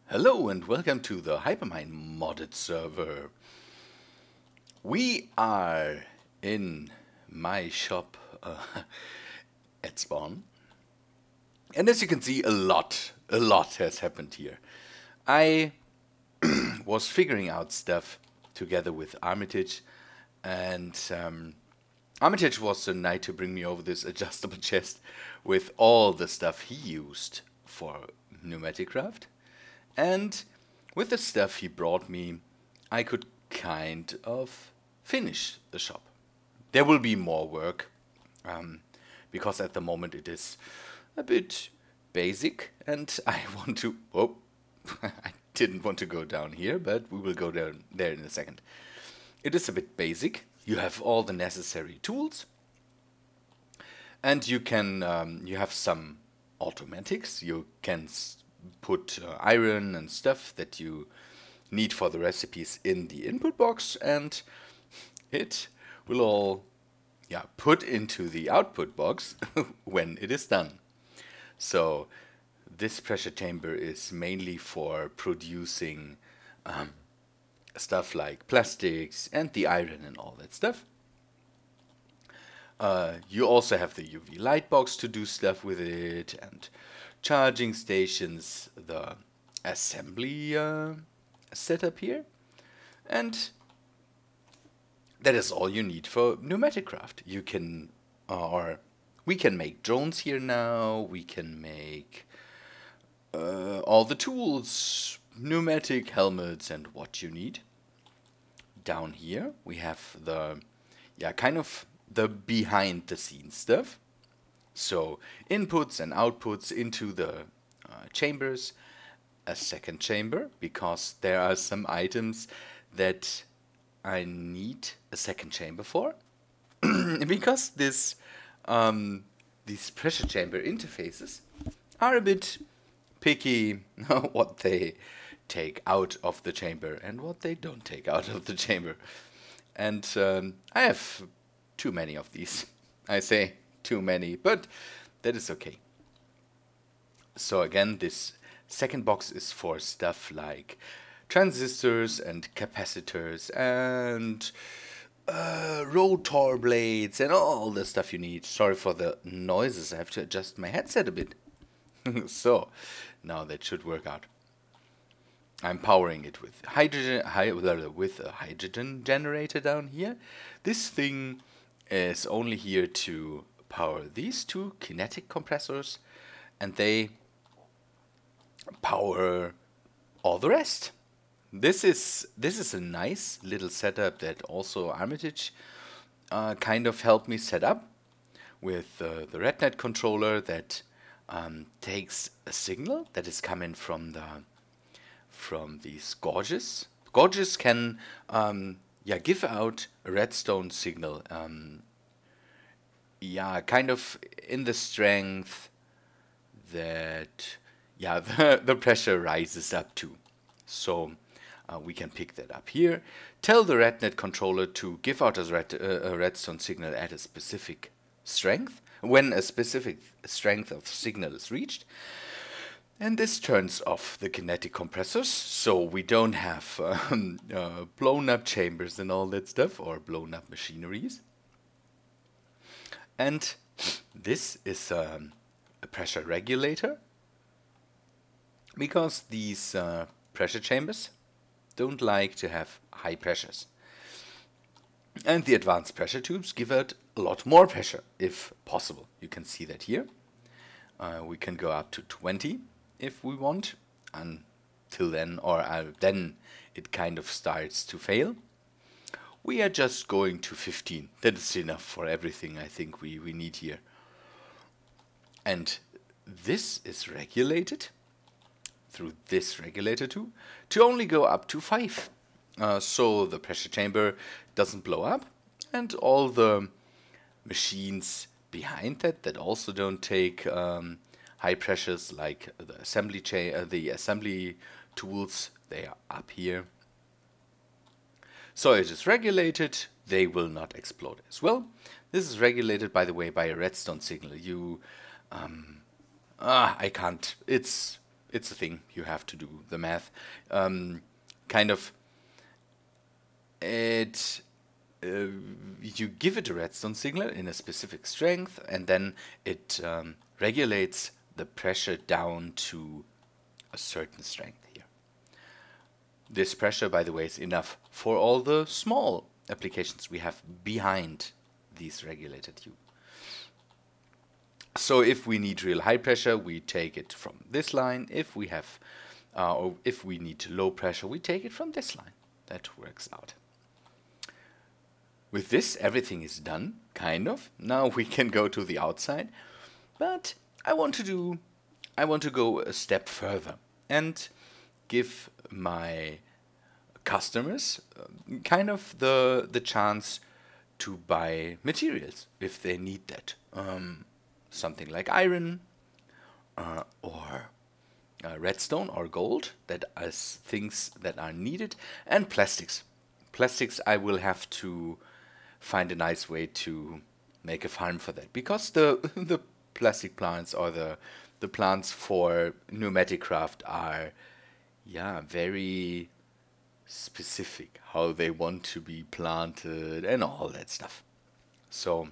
Hello and welcome to the Hypermine modded server. We are in my shop at spawn, and as you can see, a lot has happened here. I was figuring out stuff together with Armitage, and Armitage was so nice to bring me over this adjustable chest with all the stuff he used for PneumaticCraft. And with the stuff he brought me, I could kind of finish the shop. There will be more work, because at the moment it is a bit basic, and I want to... Oh, I didn't want to go down here, but we will go down there in a second. It is a bit basic. You have all the necessary tools, and you can you have some automatics. You can put iron and stuff that you need for the recipes in the input box, and it will all put into the output box when it is done. So this pressure chamber is mainly for producing stuff like plastics and the iron and all that stuff. You also have the UV light box to do stuff with it, and charging stations, the assembly setup here, and that is all you need for PneumaticCraft. You can, or we can make drones here now. We can make all the tools, pneumatic helmets, and what you need. Down here we have the kind of the behind the scenes stuff. So inputs and outputs into the chambers, a second chamber, because there are some items that I need a second chamber for, because these pressure chamber interfaces are a bit picky what they take out of the chamber and what they don't take out of the chamber. And I have too many of these. I say too many, but that is okay. So again, this second box is for stuff like transistors and capacitors and rotor blades and all the stuff you need. Sorry for the noises, I have to adjust my headset a bit. So now that should work out. I'm powering it with hydrogen, with a hydrogen generator down here. This thing is only here to power these two kinetic compressors, and they power all the rest. This is a nice little setup that also Armitage kind of helped me set up with the RedNet controller that takes a signal that is coming from these gauges. Gauges can give out a redstone signal. Kind of in the strength that the pressure rises up to. So we can pick that up here. Tell the RedNet controller to give out a redstone signal at a specific strength, when a specific strength of signal is reached. And this turns off the kinetic compressors, so we don't have blown up chambers and all that stuff, or blown up machineries. And this is a pressure regulator, because these pressure chambers don't like to have high pressures. And the advanced pressure tubes give out a lot more pressure, if possible. You can see that here. We can go up to 20 if we want, until then, or then it kind of starts to fail. We are just going to 15. That is enough for everything I think we need here. And this is regulated through this regulator too, to only go up to 5. So the pressure chamber doesn't blow up, and all the machines behind that also don't take high pressures, like the assembly tools, they are up here. So it is regulated, they will not explode as well. This is regulated, by the way, by a redstone signal. I can't, it's it's a thing. You have to do the math. Kind of, you give it a redstone signal in a specific strength, and then it regulates the pressure down to a certain strength here. This pressure, by the way, is enough for all the small applications we have behind these regulator tube. So if we need real high pressure, we take it from this line. If we have, or if we need low pressure, we take it from this line. That works out. With this, everything is done, kind of. Now we can go to the outside, but I want to go a step further and give my customers kind of the chance to buy materials if they need that. Something like iron or redstone or gold, that is things that are needed, and plastics. Plastics, I will have to find a nice way to make a farm for that, because the plastic plants or the plants for PneumaticCraft are, yeah, very specific how they want to be planted and all that stuff. So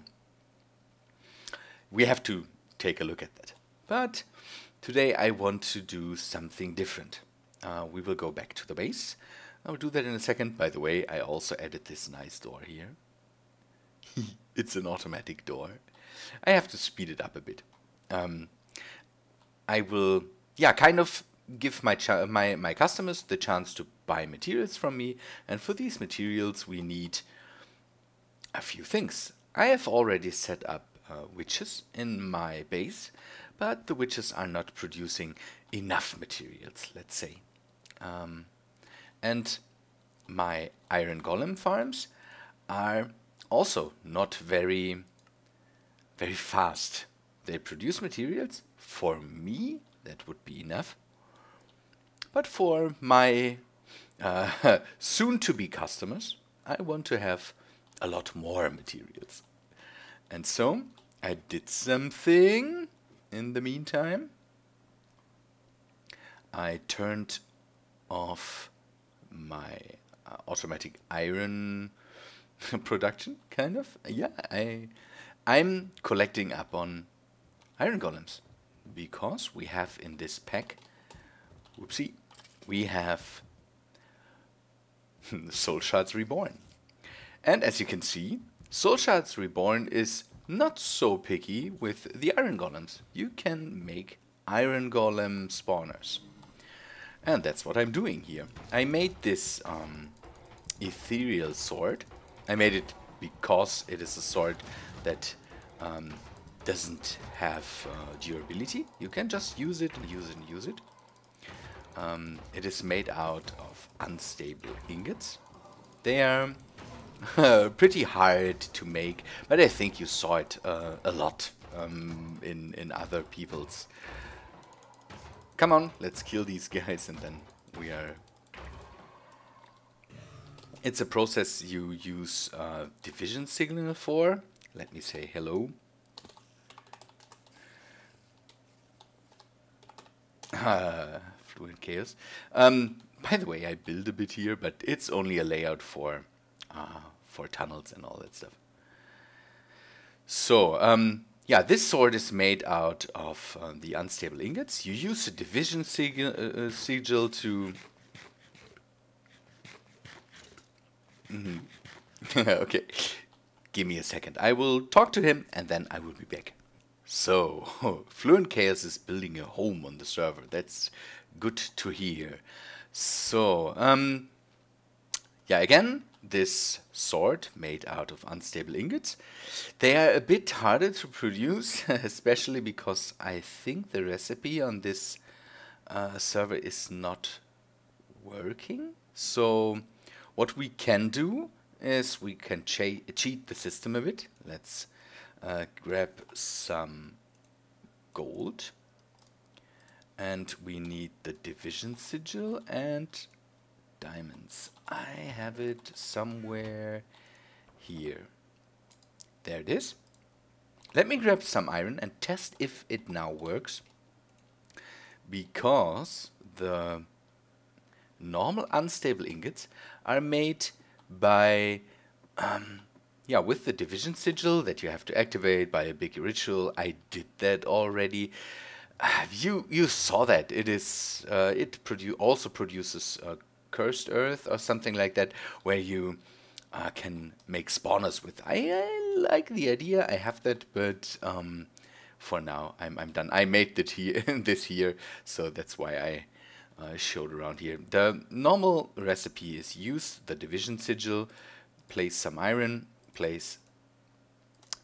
we have to take a look at that. But today I want to do something different. We will go back to the base. I'll do that in a second. By the way, I also added this nice door here. It's an automatic door. I have to speed it up a bit. I will, yeah, kind of give my customers the chance to buy materials from me, and for these materials we need a few things. I have already set up witches in my base, but the witches are not producing enough materials, let's say. And my iron golem farms are also not very fast. They produce materials. For me, that would be enough. But for my soon-to-be customers, I want to have a lot more materials. And so I did something in the meantime. I turned off my automatic iron production, kind of. Yeah, I'm collecting up on iron golems, because we have in this pack, whoopsie, we have Soulshards Reborn. And as you can see, Soulshards Reborn is not so picky with the iron golems. You can make iron golem spawners. And that's what I'm doing here. I made this ethereal sword. I made it because it is a sword that doesn't have durability. You can just use it and use it and use it. It is made out of unstable ingots. They are pretty hard to make, but I think you saw it a lot in other people's. Come on, let's kill these guys, and then we are. It's a process you use division signal for. Let me say hello. Fluent chaos. By the way, I build a bit here, but it's only a layout for tunnels and all that stuff. So, yeah, this sword is made out of the unstable ingots. You use a division sigil to... Okay, give me a second. I will talk to him and then I will be back. So, Fluent Chaos is building a home on the server. That's good to hear. So, yeah, again, this sword made out of unstable ingots. They are a bit harder to produce, especially because I think the recipe on this server is not working. So, what we can do is we can cheat the system a bit. Let's grab some gold, and we need the division sigil and diamonds. I have it somewhere here. There it is. Let me grab some iron and test if it now works, because the normal unstable ingots are made by yeah, with the division sigil that you have to activate by a big ritual. I did that already. You saw that. It is also produces cursed earth or something like that, where you can make spawners with. I like the idea. I have that, but for now I'm done. I made it here this here, so that's why I showed around here. The normal recipe is use the division sigil, place some iron, place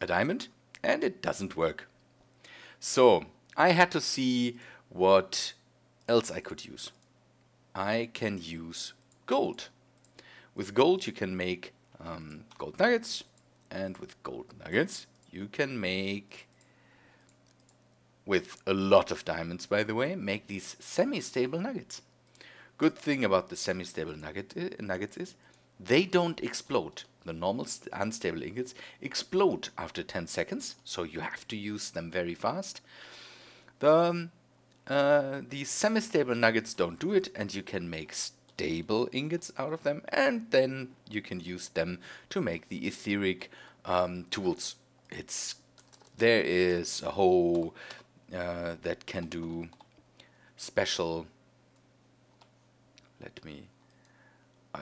a diamond, and it doesn't work. So I had to see what else I could use. I can use gold. With gold you can make gold nuggets, and with gold nuggets you can make, with a lot of diamonds by the way, make these semi-stable nuggets. Good thing about the semi-stable nuggets is they don't explode. The normal unstable ingots explode after 10 seconds, so you have to use them very fast. These semi-stable nuggets don't do it, and you can make stable ingots out of them, and then you can use them to make the etheric tools. There is a whole that can do special. Let me.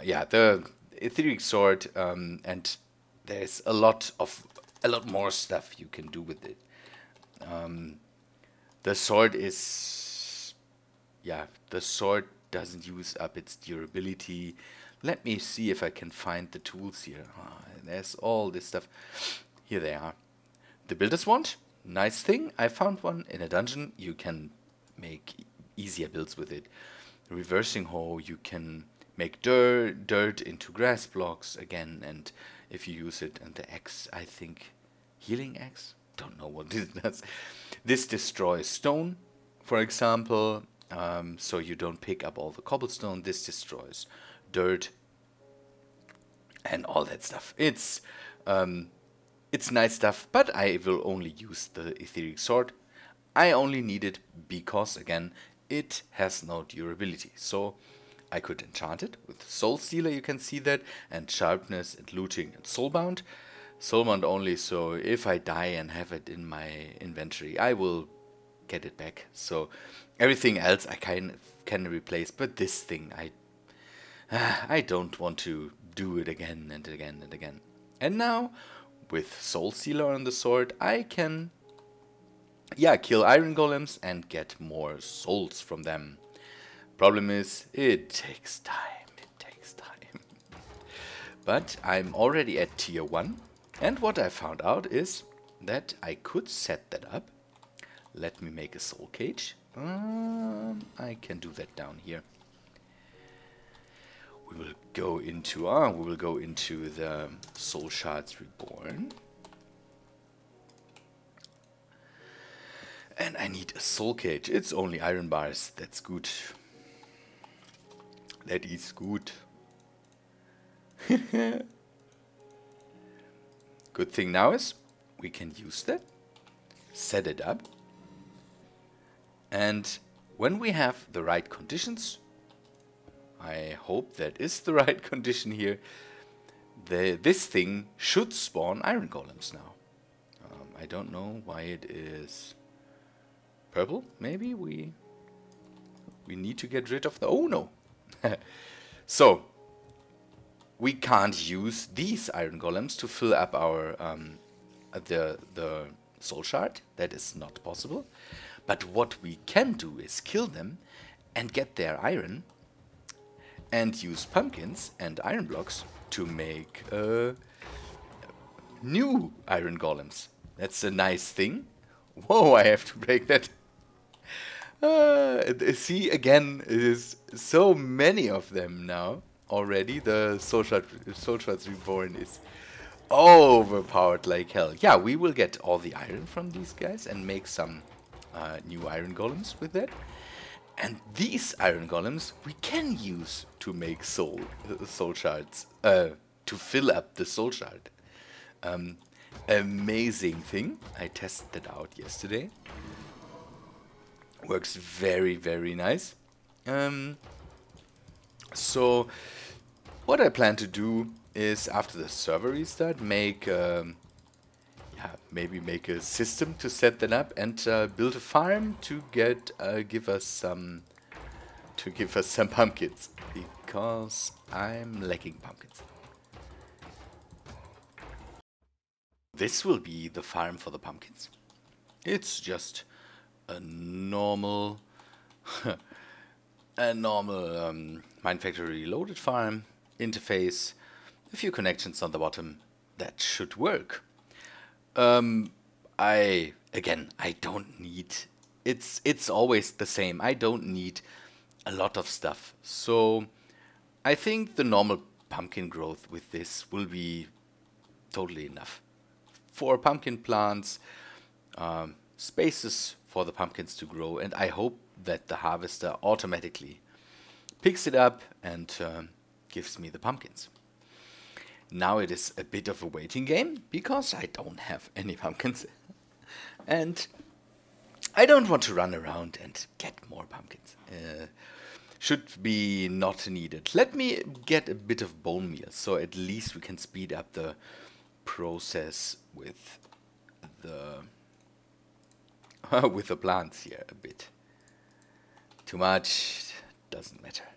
Yeah, the etheric sword, and there's a lot more stuff you can do with it. The sword is, yeah, the sword doesn't use up its durability. Let me see if I can find the tools here. There's all this stuff. Here they are. The builder's wand, nice thing. I found one in a dungeon. You can make easier builds with it. Reversing hoe, you can make dirt into grass blocks again, and if you use it, and the axe, I think, healing axe? Don't know what this does. This destroys stone, for example, so you don't pick up all the cobblestone. This destroys dirt and all that stuff. It's nice stuff, but I will only use the etheric sword. I only need it because, again, it has no durability. So I could enchant it with Soul Stealer, you can see that, and Sharpness, and Looting, and Soulbound. Soulbound only, so if I die and have it in my inventory, I will get it back. So everything else I can replace, but this thing, I don't want to do it again and again and again. And now, with Soul Stealer on the sword, I can, yeah, kill iron golems and get more souls from them. Problem is, it takes time. But I'm already at tier 1. And what I found out is that I could set that up. Let me make a soul cage. I can do that down here. We will go into the Soulshards Reborn. And I need a soul cage. It's only iron bars. That's good. That is good. Good thing now is we can use that, set it up, and when we have the right conditions, I hope that is the right condition here, this thing should spawn iron golems now. I don't know why it is purple. Maybe we need to get rid of the... Oh no! So we can't use these iron golems to fill up our the soul shard. That is not possible. But what we can do is kill them and get their iron and use pumpkins and iron blocks to make new iron golems. That's a nice thing. Whoa, I have to break that. See, again, it is so many of them now already. The Soulshards Reborn is overpowered like hell. Yeah, we will get all the iron from these guys and make some new iron golems with that. And these iron golems we can use to make soul shards, to fill up the soul shard. Amazing thing. I tested that out yesterday. Works very, very nice. So what I plan to do is, after the server restart, make maybe make a system to set that up and build a farm to give us some pumpkins, because I'm lacking pumpkins. This will be the farm for the pumpkins. It's just a normal Mine Factory loaded farm interface, a few connections on the bottom. That should work. I don't need, it's always the same. I don't need a lot of stuff. So I think the normal pumpkin growth with this will be totally enough. 4 pumpkin plants, spaces for the pumpkins to grow, and I hope that the harvester automatically picks it up and gives me the pumpkins. Now it is a bit of a waiting game, because I don't have any pumpkins. And I don't want to run around and get more pumpkins. Should be not needed. Let me get a bit of bone meal, so at least we can speed up the process with the with the plants here a bit. Too much doesn't matter.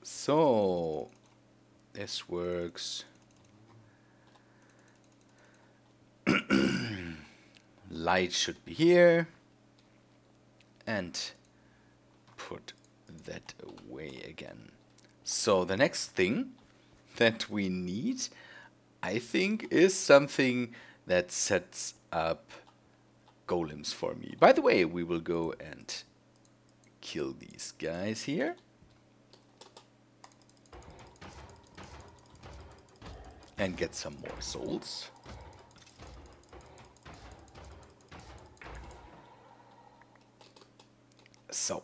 So this works. Light should be here, and put that away again. So the next thing that we need, I think, is something that sets up golems for me. By the way, we will go and kill these guys here. And get some more souls. So,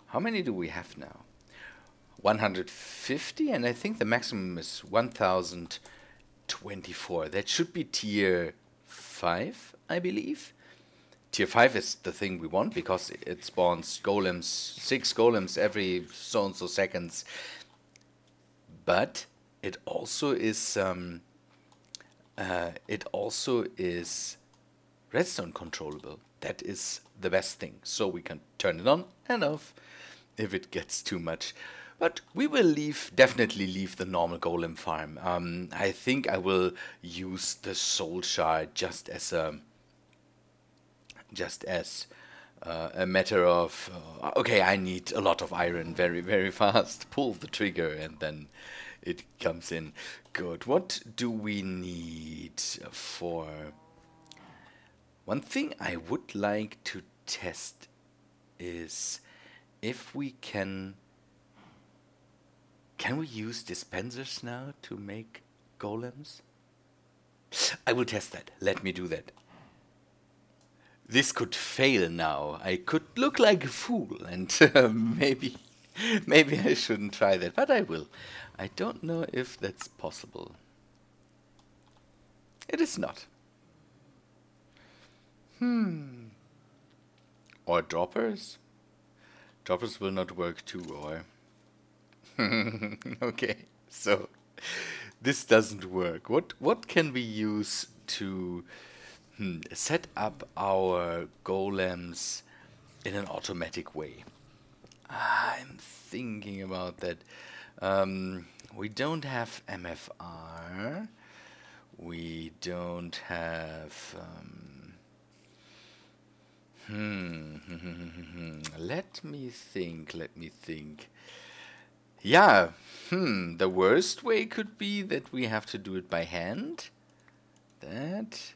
how many do we have now? 150, and I think the maximum is 1024. That should be tier 5, I believe. Tier 5 is the thing we want, because it spawns golems, 6 golems every so and so seconds. But it also is redstone controllable. That is the best thing. So we can turn it on and off if it gets too much. But we will definitely leave the normal golem farm. I think I will use the Soulshard just as a matter of okay, I need a lot of iron very, very fast. Pull the trigger and then it comes in. Good. What do we need for? One thing I would like to test is if we can we use dispensers now to make golems? I will test that. Let me do that. This could fail now. I could look like a fool, and maybe I shouldn't try that, but I will. I don't know if that's possible. It is not. Or droppers? Droppers will not work too, or... Okay, so this doesn't work. What can we use to set up our golems in an automatic way? I'm thinking about that. We don't have MFR. We don't have... Let me think. Yeah, the worst way could be that we have to do it by hand. That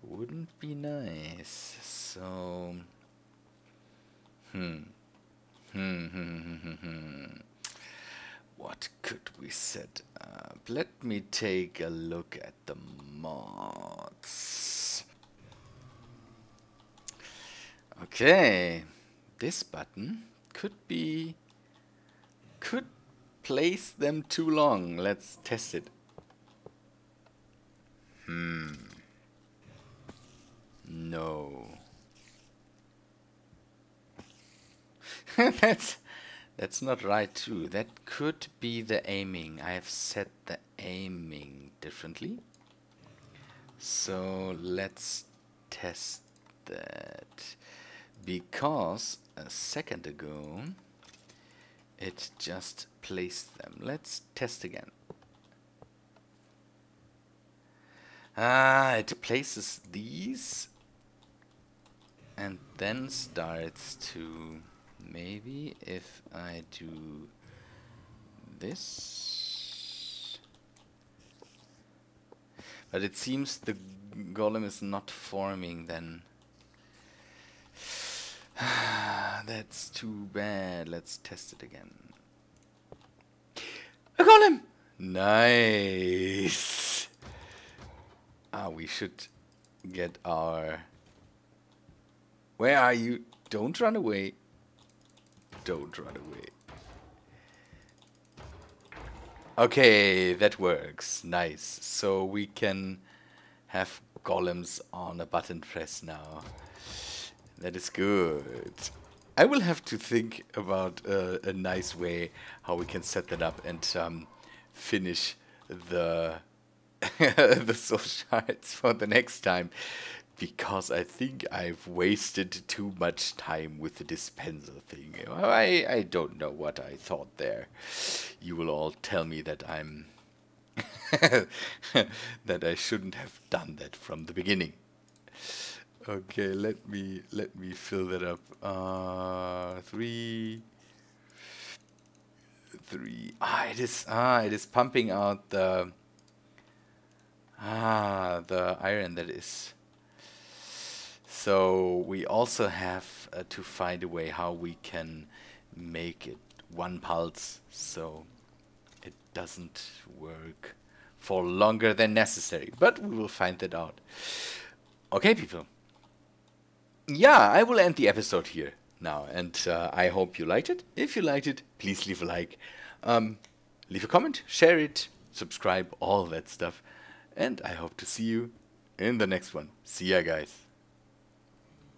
wouldn't be nice. So, what could we set up? Let me take a look at the mods. Okay, this button could place them too long. Let's test it. That's not right too. That could be the aiming. I have set the aiming differently. So let's test that. Because a second ago it just placed them. Let's test again. It places these and then starts to, maybe if I do this, but it seems the golem is not forming then. That's too bad. Let's test it again. A golem! Nice! We should get our... Where are you? Don't run away. Don't run away. Okay, that works. Nice. So we can have golems on a button press now. That is good. I will have to think about a nice way how we can set that up and finish the the Soulshards for the next time, because I think I've wasted too much time with the dispenser thing. I don't know what I thought there. You will all tell me that I'm that I shouldn't have done that from the beginning. Okay, let me fill that up. 3. It is pumping out the iron that is. So we also have to find a way how we can make it one pulse so it doesn't work for longer than necessary. But we will find that out. Okay, people. Yeah, I will end the episode here now, and I hope you liked it. If you liked it, please leave a like, leave a comment, share it, subscribe, all that stuff. And I hope to see you in the next one. See ya, guys.